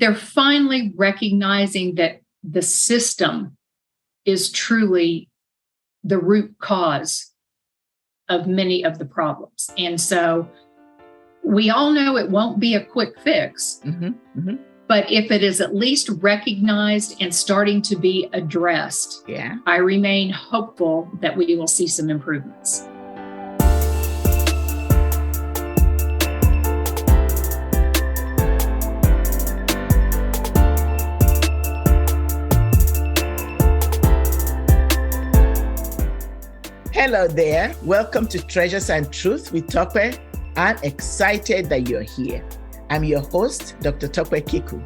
they're finally recognizing that the system is truly the root cause of many of the problems. And so we all know it won't be a quick fix, but if it is at least recognized and starting to be addressed, I remain hopeful that we will see some improvements. Hello there. Welcome to Treasures and Truth with Tokwe. I'm excited that you're here. I'm your host, Dr. Tokwe Kiku.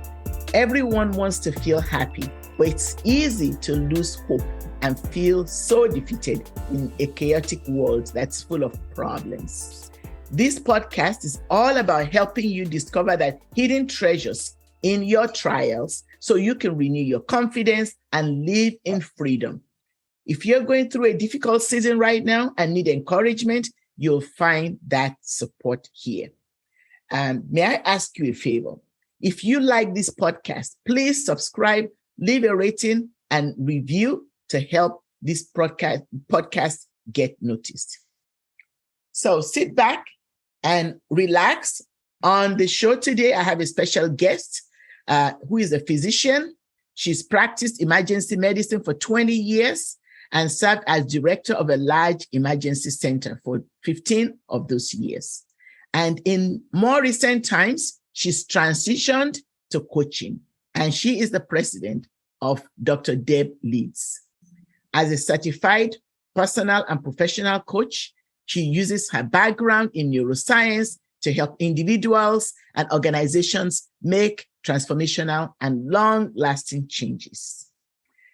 Everyone wants to feel happy, but it's easy to lose hope and feel so defeated in a chaotic world that's full of problems. This podcast is all about helping you discover that hidden treasures in your trials so you can renew your confidence and live in freedom. If you're going through a difficult season right now and need encouragement, you'll find that support here. May I ask you a favor? If you like this podcast, please subscribe, leave a rating, and review to help this podcast get noticed. So sit back and relax. On the show today, I have a special guest who is a physician. She's practiced emergency medicine for 20 years. And served as director of a large emergency center for 15 of those years. And in more recent times, she's transitioned to coaching, and she is the president of Dr. Deb Leads. As a certified personal and professional coach, she uses her background in neuroscience to help individuals and organizations make transformational and long-lasting changes.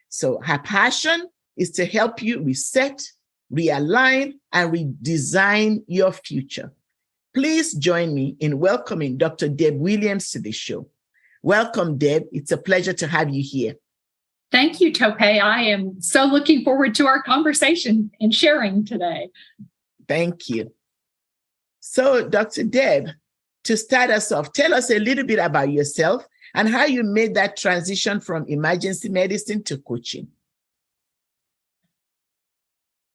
So her passion is to help you reset, realign, and redesign your future. Please join me in welcoming Dr. Deb Williams to the show. Welcome, Deb. It's a pleasure to have you here. Thank you, Tope. I am so looking forward to our conversation and sharing today. Thank you. So, Dr. Deb, to start us off, tell us a little bit about yourself and how you made that transition from emergency medicine to coaching.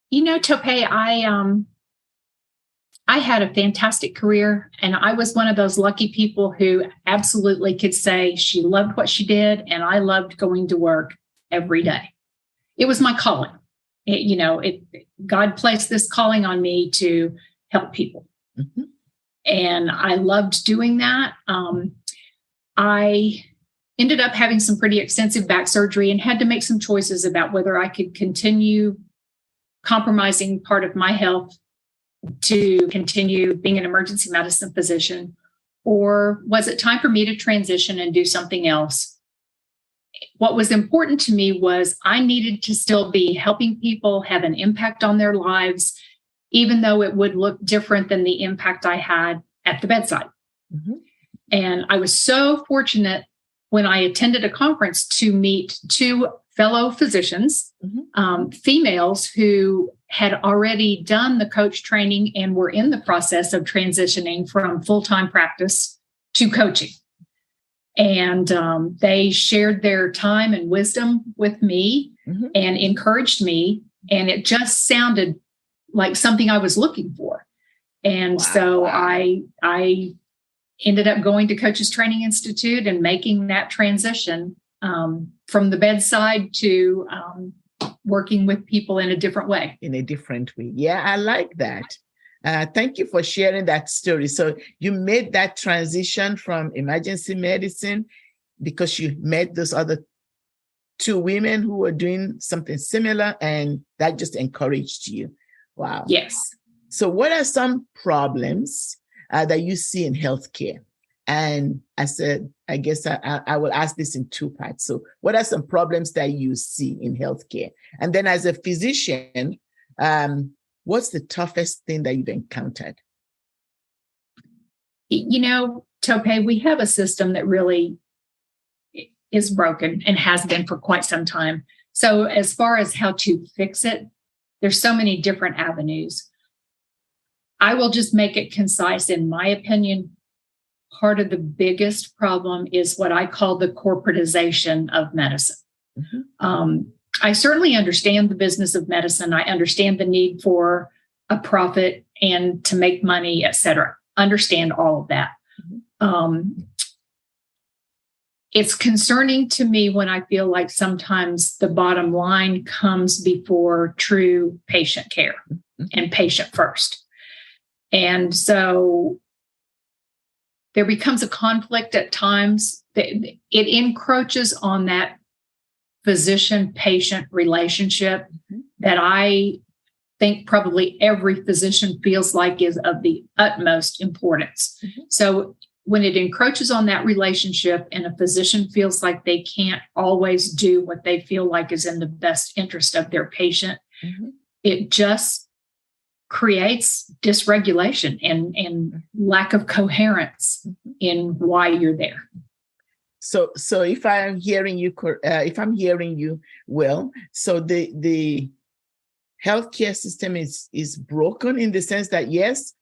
You know, Tope, I had a fantastic career, and I was one of those lucky people who absolutely could say she loved what she did, and I loved going to work every day. It was my calling. God placed this calling on me to help people. Mm-hmm. And I loved doing that. I ended up having some pretty extensive back surgery and had to make some choices about whether I could continue compromising part of my health to continue being an emergency medicine physician, or was it time for me to transition and do something else? What was important to me was I needed to still be helping people have an impact on their lives, even though it would look different than the impact I had at the bedside. Mm-hmm. And I was so fortunate when I attended a conference to meet two fellow physicians, females who had already done the coach training and were in the process of transitioning from full-time practice to coaching. And they shared their time and wisdom with me and encouraged me. And it just sounded like something I was looking for. And so I ended up going to Coaches Training Institute and making that transition from the bedside to working with people in a different way. In a different way. Yeah, I like that. Thank you for sharing that story. So you made that transition from emergency medicine because you met those other two women who were doing something similar, and that just encouraged you. Wow. Yes. So what are some problems that you see in healthcare? And I said, I guess I will ask this in two parts. So what are some problems that you see in healthcare? And then as a physician, what's the toughest thing that you've encountered? You know, Tope, we have a system that really is broken and has been for quite some time. So as far as how to fix it, there's so many different avenues. I will just make it concise. In my opinion, part of the biggest problem is what I call the corporatization of medicine. I certainly understand the business of medicine. I understand the need for a profit and to make money, et cetera. Understand all of that. It's concerning to me when I feel like sometimes the bottom line comes before true patient care and patient first. And so there becomes a conflict at times. It encroaches on that physician-patient relationship that I think probably every physician feels like is of the utmost importance. So when it encroaches on that relationship and a physician feels like they can't always do what they feel like is in the best interest of their patient, it just creates dysregulation and lack of coherence in why you're there. So if I'm hearing you, well, so the healthcare system is broken in the sense that, yes,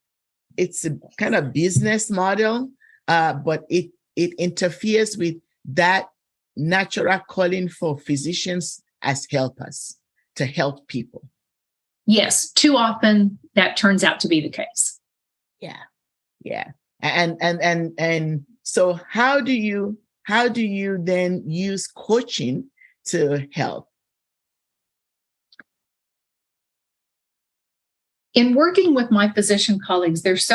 it's a kind of business model, but it interferes with that natural calling for physicians as helpers to help people. Yes, too often that turns out to be the case. Yeah. And so how do you then use coaching to help? In working with my physician colleagues, there's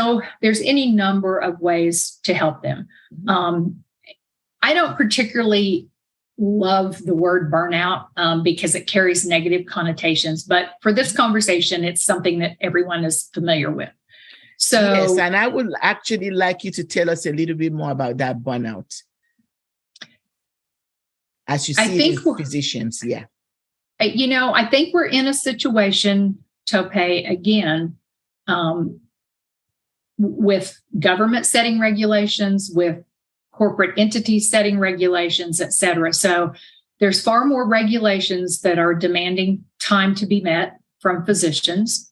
any number of ways to help them. I don't particularly love the word burnout because it carries negative connotations, but for this conversation, it's something that everyone is familiar with. So yes, and I would actually like you to tell us a little bit more about that burnout, as you see it with physicians. Yeah, I think we're in a situation, Tope, again, with government setting regulations, with corporate entities setting regulations, et cetera. So there's far more regulations that are demanding time to be met from physicians.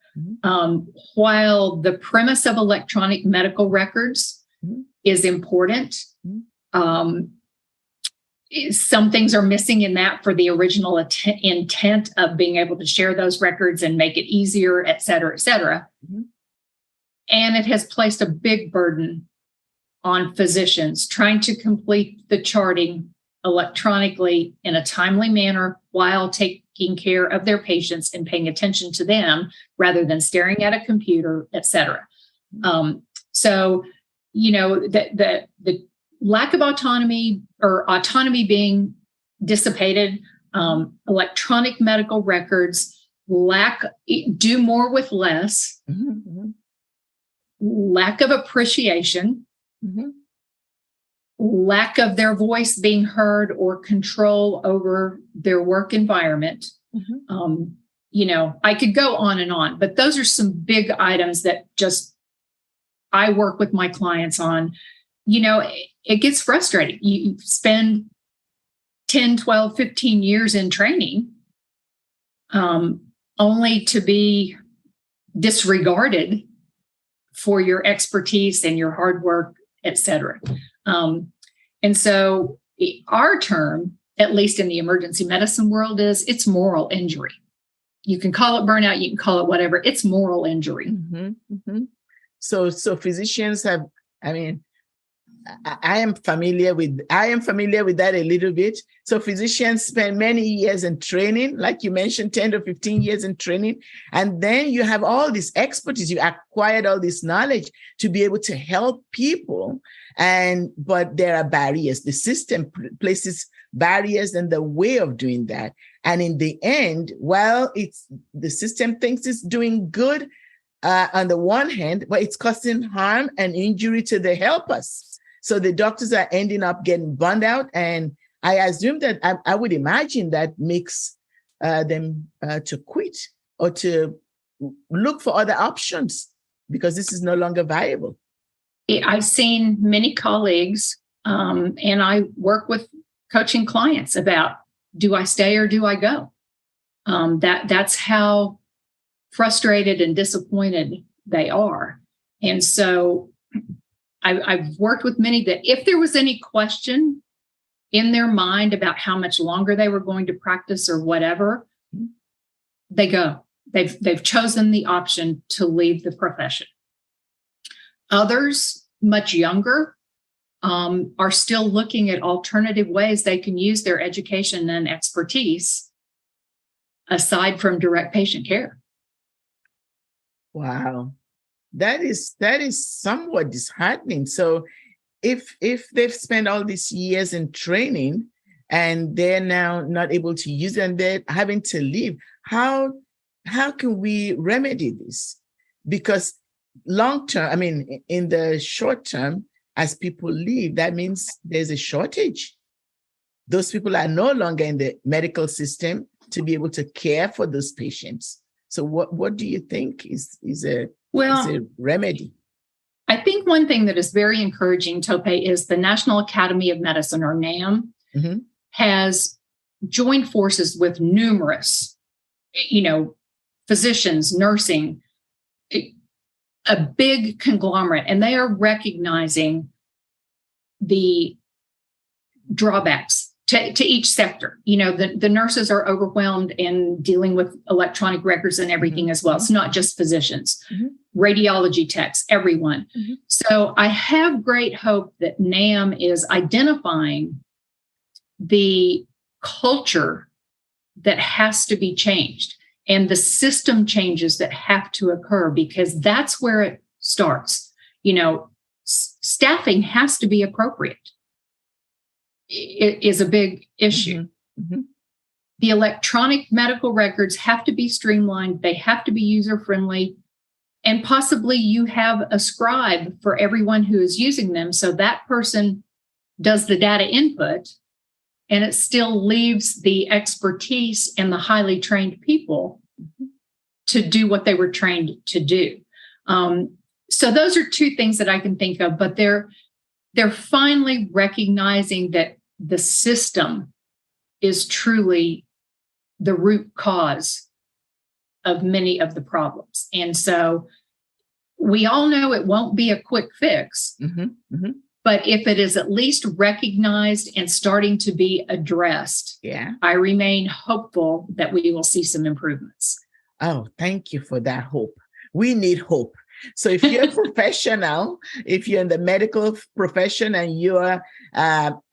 While the premise of electronic medical records is important, some things are missing in that for the original intent of being able to share those records and make it easier, et cetera, et cetera. And it has placed a big burden on physicians trying to complete the charting electronically in a timely manner while taking care of their patients and paying attention to them rather than staring at a computer, et cetera. So, the lack of autonomy or autonomy being dissipated, electronic medical records, do more with less, lack of appreciation, lack of their voice being heard or control over their work environment. I could go on and on, but those are some big items that just I work with my clients on. It gets frustrating. You spend 10, 12, 15 years in training only to be disregarded for your expertise and your hard work, et cetera. And so our term, at least in the emergency medicine world, it's moral injury. You can call it burnout, you can call it whatever. It's moral injury. So physicians have, I am familiar with that a little bit. So physicians spend many years in training, like you mentioned, 10 to 15 years in training. And then you have all this expertise, you acquired all this knowledge to be able to help people. But there are barriers. The system places barriers in the way of doing that. And in the end, while the system thinks it's doing good on the one hand, but it's causing harm and injury to the helpers. So the doctors are ending up getting burned out. And I assume that I would imagine that makes them to quit or to look for other options because this is no longer viable. I've seen many colleagues, and I work with coaching clients about, do I stay or do I go? That's how frustrated and disappointed they are. And so I've worked with many that if there was any question in their mind about how much longer they were going to practice or whatever, they go. They've chosen the option to leave the profession. Others, much younger, are still looking at alternative ways they can use their education and expertise aside from direct patient care. Wow. That is somewhat disheartening. So if they've spent all these years in training and they're now not able to use it and they're having to leave, how can we remedy this? Because long term, I mean, in the short term, as people leave, that means there's a shortage. Those people are no longer in the medical system to be able to care for those patients. So what do you think is a remedy? I think one thing that is very encouraging, Tope, is the National Academy of Medicine, or NAM, has joined forces with numerous, physicians, nursing, a big conglomerate, and they are recognizing the drawbacks to each sector. The nurses are overwhelmed in dealing with electronic records and everything as well. It's not just physicians, radiology techs, everyone. So I have great hope that NAM is identifying the culture that has to be changed and the system changes that have to occur, because that's where it starts. Staffing has to be appropriate. It is a big issue. The electronic medical records have to be streamlined. They have to be user-friendly. And possibly you have a scribe for everyone who is using them. So that person does the data input, and it still leaves the expertise and the highly trained people to do what they were trained to do. So those are two things that I can think of, but they're finally recognizing that the system is truly the root cause of many of the problems. And so we all know it won't be a quick fix, but if it is at least recognized and starting to be addressed, I remain hopeful that we will see some improvements. Oh, thank you for that hope. We need hope. So if you're a professional, if you're in the medical profession and you're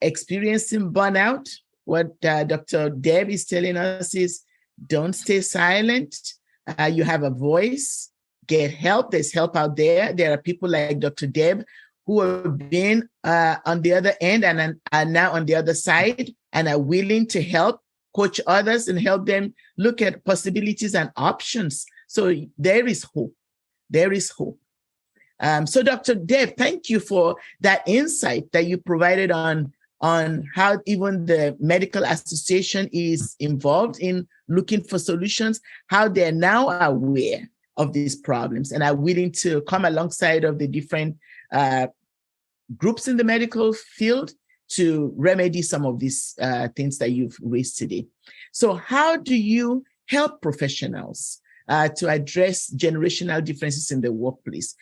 experiencing burnout, what Dr. Deb is telling us is don't stay silent. You have a voice, get help. There's help out there. There are people like Dr. Deb who have been on the other end and are now on the other side and are willing to help coach others and help them look at possibilities and options. So there is hope. There is hope. So Dr. Deb, thank you for that insight that you provided on how even the Medical Association is involved in looking for solutions, how they're now aware of these problems and are willing to come alongside of the different groups in the medical field to remedy some of these things that you've raised today. So how do you help professionals to address generational differences in the workplace?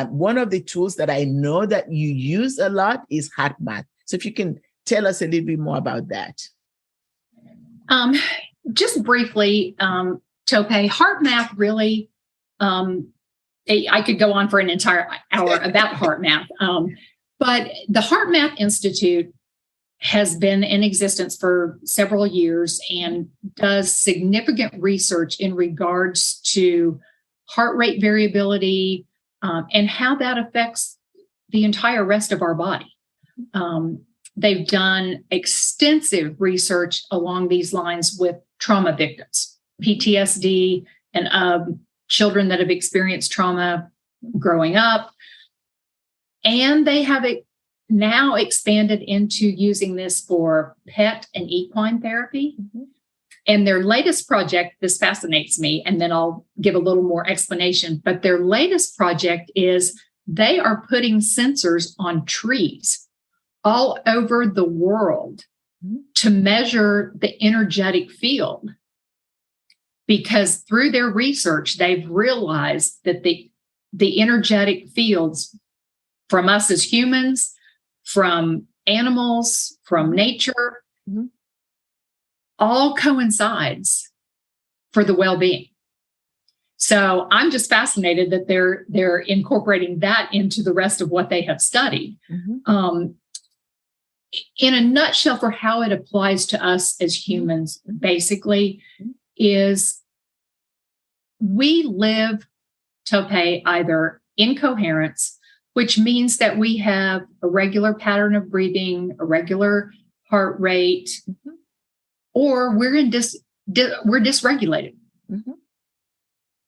One of the tools that I know that you use a lot is HeartMath. So if you can tell us a little bit more about that. Just briefly, Tope, HeartMath really, I could go on for an entire hour about HeartMath, but the HeartMath Institute has been in existence for several years and does significant research in regards to heart rate variability and how that affects the entire rest of our body. They've done extensive research along these lines with trauma victims, PTSD, and children that have experienced trauma growing up. And they have now expanded into using this for pet and equine therapy. And their latest project, this fascinates me, and then I'll give a little more explanation, but their latest project is they are putting sensors on trees all over the world to measure the energetic field. Because through their research, they've realized that the energetic fields from us as humans, from animals, from nature, all coincides for the well-being. So I'm just fascinated that they're incorporating that into the rest of what they have studied. In a nutshell, for how it applies to us as humans, basically, is we live, Tope, either in coherence, which means that we have a regular pattern of breathing, a regular heart rate, or we're dysregulated.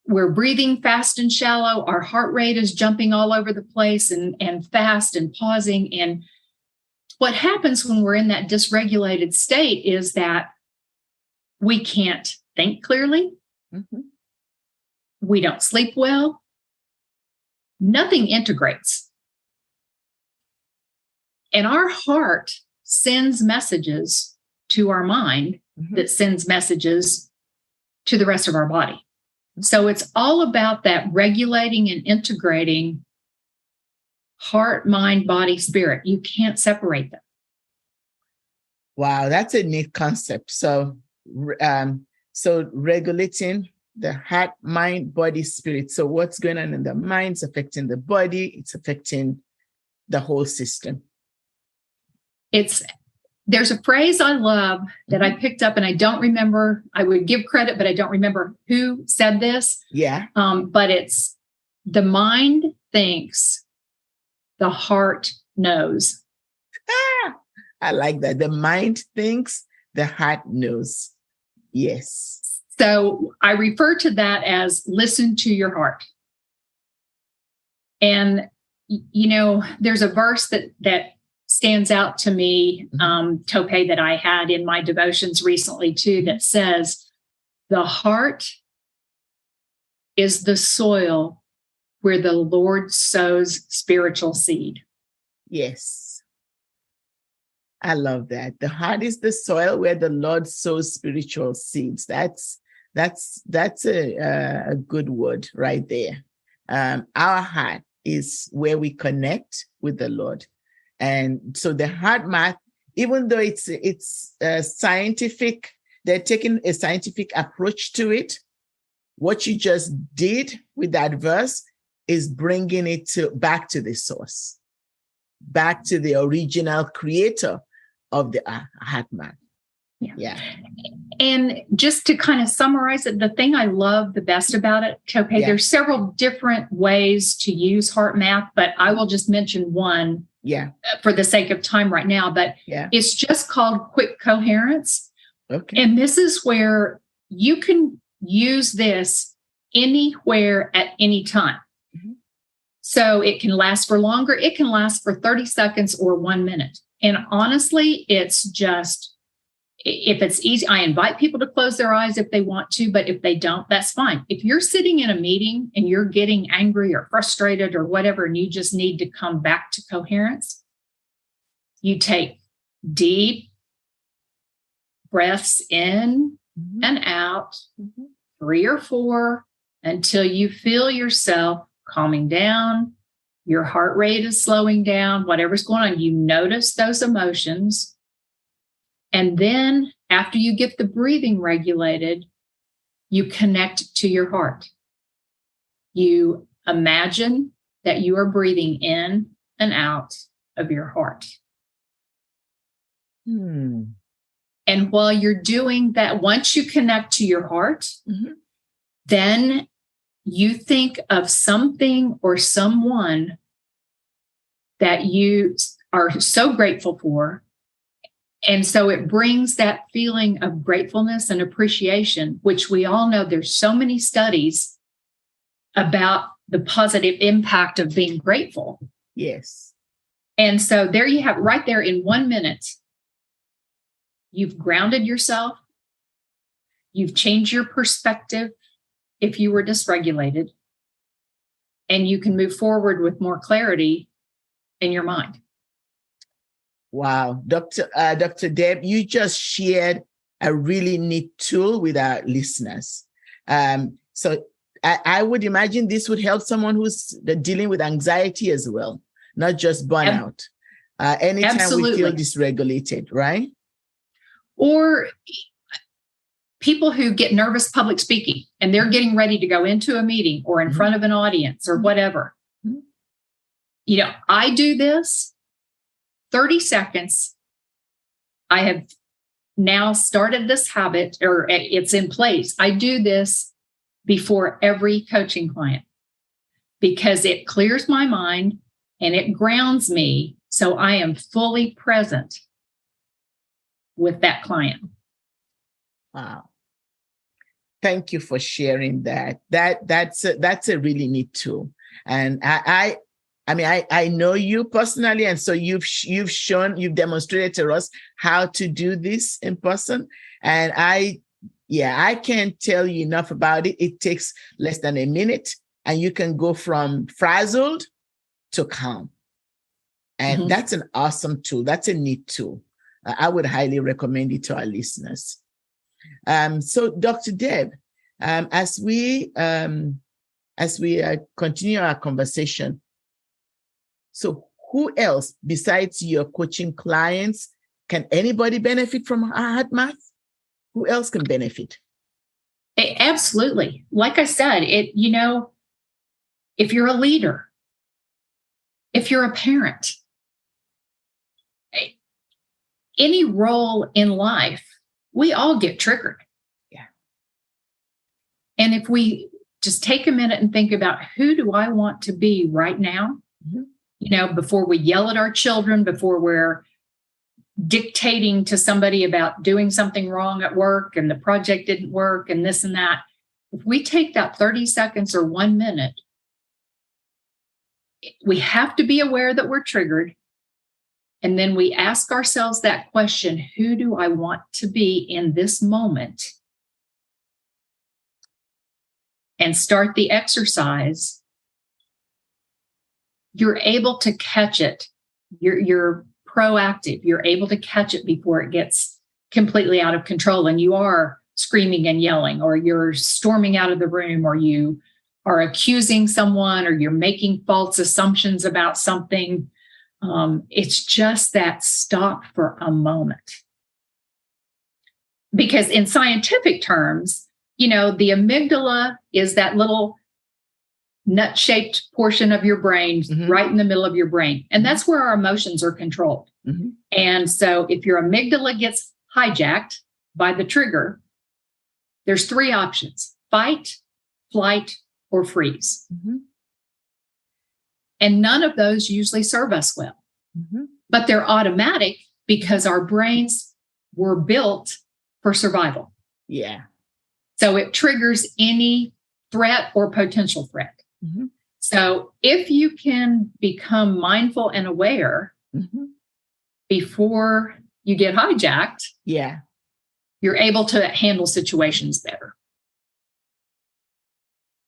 We're breathing fast and shallow. Our heart rate is jumping all over the place and fast and pausing. And what happens when we're in that dysregulated state is that we can't think clearly. We don't sleep well. Nothing integrates. And our heart sends messages to our mind that sends messages to the rest of our body. So it's all about that regulating and integrating heart, mind, body, spirit. You can't separate them. Wow, that's a neat concept. So regulating the heart, mind, body, spirit. So what's going on in the mind is affecting the body. It's affecting the whole system. There's a phrase I love that I picked up, and I don't remember. I would give credit, but I don't remember who said this. Yeah. But it's the mind thinks, the heart knows. I like that. The mind thinks, the heart knows. Yes. So I refer to that as listen to your heart. And, there's a verse that stands out to me, Tope, that I had in my devotions recently too, that says, the heart is the soil where the Lord sows spiritual seed. Yes. I love that. The heart is the soil where the Lord sows spiritual seeds. That's a good word right there. Our heart is where we connect with the Lord. And so the heart math, even though it's scientific, they're taking a scientific approach to it. What you just did with that verse is bringing it back to the source, back to the original creator of the heart math. Yeah. And just to kind of summarize it, the thing I love the best about it, Tope, there's several different ways to use heart math, but I will just mention one for the sake of time right now. But it's just called quick coherence. Okay. And this is where you can use this anywhere at any time. So it can last for longer. It can last for 30 seconds or 1 minute. And honestly, it's just, if it's easy, I invite people to close their eyes if they want to, but if they don't, that's fine. If you're sitting in a meeting and you're getting angry or frustrated or whatever, and you just need to come back to coherence, you take deep breaths in and out, 3 or 4, until you feel yourself calming down, your heart rate is slowing down, whatever's going on, you notice those emotions. And then after you get the breathing regulated, you connect to your heart. You imagine that you are breathing in and out of your heart. And while you're doing that, once you connect to your heart, then you think of something or someone that you are so grateful for. And so it brings that feeling of gratefulness and appreciation, which we all know there's so many studies about the positive impact of being grateful. Yes. And so there you have, right there in 1 minute, you've grounded yourself. You've changed your perspective if you were dysregulated, and you can move forward with more clarity in your mind. Wow. Dr. Deb, you just shared a really neat tool with our listeners. So I would imagine this would help someone who's dealing with anxiety as well. not just burnout. Anytime Absolutely. we feel dysregulated, right? Or people who get nervous public speaking and they're getting ready to go into a meeting or in front of an audience or whatever. I do this 30 seconds. I have now started this habit, or it's in place. I do this before every coaching client because it clears my mind and it grounds me so I am fully present with that client. Wow. Thank you for sharing that. That's a really neat tool. And I know you personally, and so you've demonstrated to us how to do this in person. And I can't tell you enough about it. It takes less than a minute, and you can go from frazzled to calm. And that's an awesome tool. That's a neat tool. I would highly recommend it to our listeners. So, Dr. Deb, as we continue our conversation, so who else besides your coaching clients can anybody benefit from Heart Math? Who else can benefit? Absolutely. Like I said, if you're a leader, if you're a parent, any role in life, we all get triggered. Yeah. And if we just take a minute and think about who do I want to be right now, before we yell at our children, before we're dictating to somebody about doing something wrong at work and the project didn't work and this and that. If we take that 30 seconds or 1 minute, we have to be aware that we're triggered. And then we ask ourselves that question, who do I want to be in this moment? And start the exercise. You're able to catch it. You're proactive. You're able to catch it before it gets completely out of control and you are screaming and yelling, or you're storming out of the room, or you are accusing someone, or you're making false assumptions about something. It's just that stop for a moment. Because in scientific terms, the amygdala is that little nut-shaped portion of your brain right in the middle of your brain. And that's where our emotions are controlled. And so if your amygdala gets hijacked by the trigger, there's 3 options: fight, flight, or freeze. And none of those usually serve us well. But they're automatic because our brains were built for survival. Yeah. So it triggers any threat or potential threat. So if you can become mindful and aware before you get hijacked, you're able to handle situations better.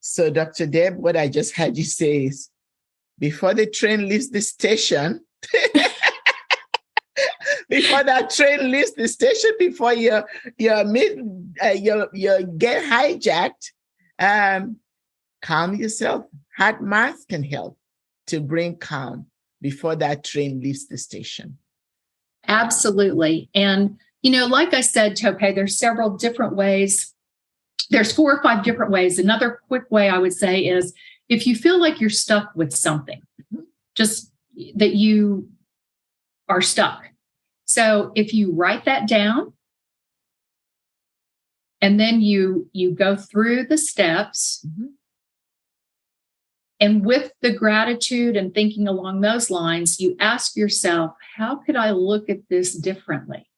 So, Dr. Deb, what I just had you say is, before the train leaves the station, before that train leaves the station, before you get hijacked, calm yourself. Heart Math can help to bring calm before that train leaves the station. Absolutely. And, like I said, Tope, there's several different ways. There's 4 or 5 different ways. Another quick way I would say is, if you feel like you're stuck with something, just that you are stuck. So if you write that down and then you go through the steps, and with the gratitude and thinking along those lines, you ask yourself, how could I look at this differently?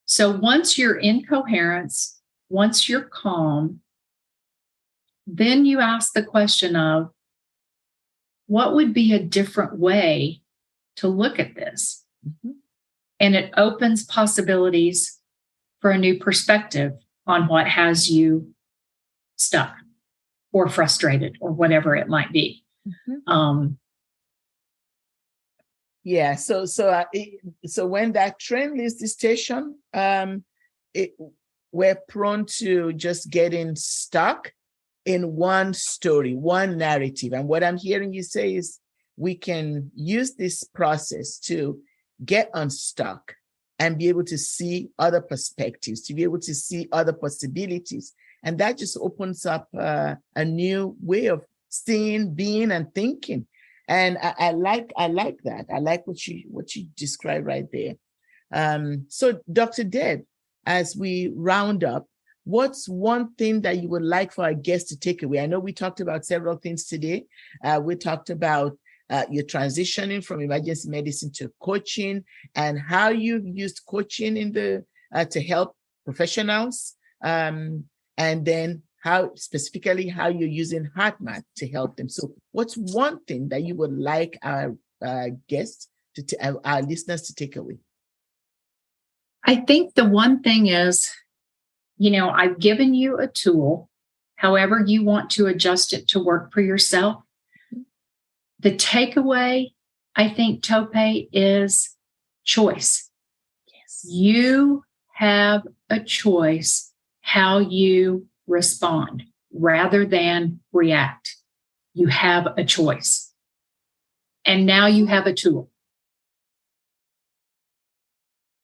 So once you're in coherence, once you're calm, then you ask the question of, what would be a different way to look at this? And it opens possibilities for a new perspective on what has you stuck or frustrated or whatever it might be. So when that train leaves the station, we're prone to just getting stuck in one story, one narrative. And what I'm hearing you say is, we can use this process to get unstuck and be able to see other perspectives, to be able to see other possibilities. And that just opens up a new way of seeing, being, and thinking. And I like that. I like what you described right there. So Dr. Deb, as we round up, what's one thing that you would like for our guests to take away? I know we talked about several things today. We talked about your transitioning from emergency medicine to coaching and how you've used coaching in to help professionals, and then how you're using HeartMath to help them. So what's one thing that you would like our guests our listeners to take away? I think the one thing is, I've given you a tool, however you want to adjust it to work for yourself. The takeaway, I think, Tope, is choice. Yes. You have a choice how you respond rather than react. You have a choice. And now you have a tool.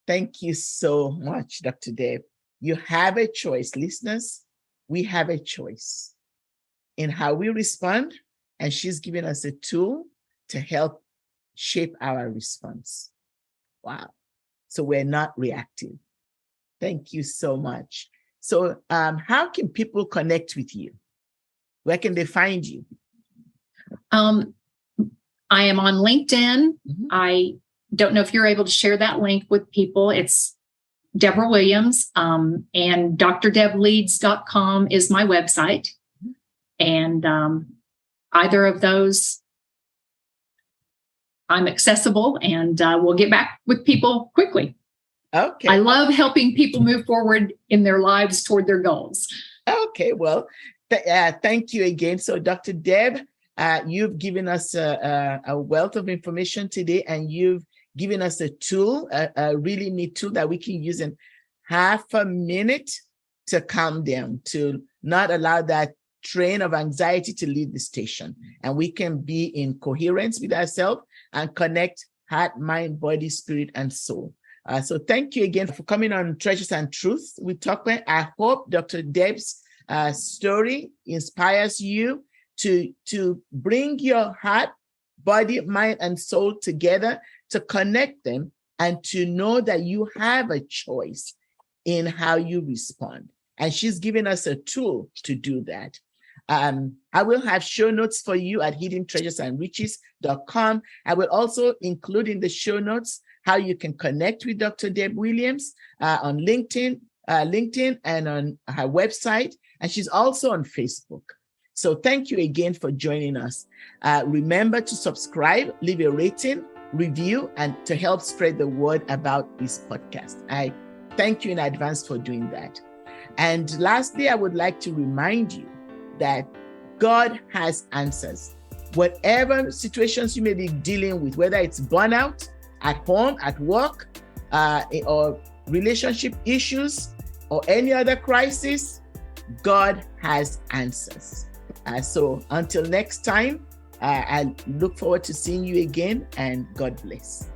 Thank you so much, Dr. Deb. You have a choice. Listeners, we have a choice in how we respond, and she's given us a tool to help shape our response. Wow. So we're not reactive. Thank you so much. So how can people connect with you? Where can they find you? I am on LinkedIn. Mm-hmm. I don't know if you're able to share that link with people. It's Deborah Williams, and drdebleads.com is my website. And either of those, I'm accessible, and we'll get back with people quickly. Okay. I love helping people move forward in their lives toward their goals. Okay. Well, thank you again. So Dr. Deb, you've given us a wealth of information today, and you've given us a tool, a really neat tool that we can use in half a minute to calm down, to not allow that train of anxiety to leave the station. And we can be in coherence with ourselves and connect heart, mind, body, spirit, and soul. So thank you again for coming on Treasures and Truth with Talkway. I hope Dr. Deb's story inspires you to bring your heart, body, mind, and soul together, to connect them, and to know that you have a choice in how you respond. And she's given us a tool to do that. I will have show notes for you at hiddentreasuresandriches.com. I will also include in the show notes how you can connect with Dr. Deb Williams on LinkedIn and on her website. And she's also on Facebook. So thank you again for joining us. Remember to subscribe, leave a rating, review, and to help spread the word about this podcast. I thank you in advance for doing that. And lastly, I would like to remind you that God has answers. Whatever situations you may be dealing with, whether it's burnout at home, at work, or relationship issues, or any other crisis, God has answers. So until next time, I look forward to seeing you again, and God bless.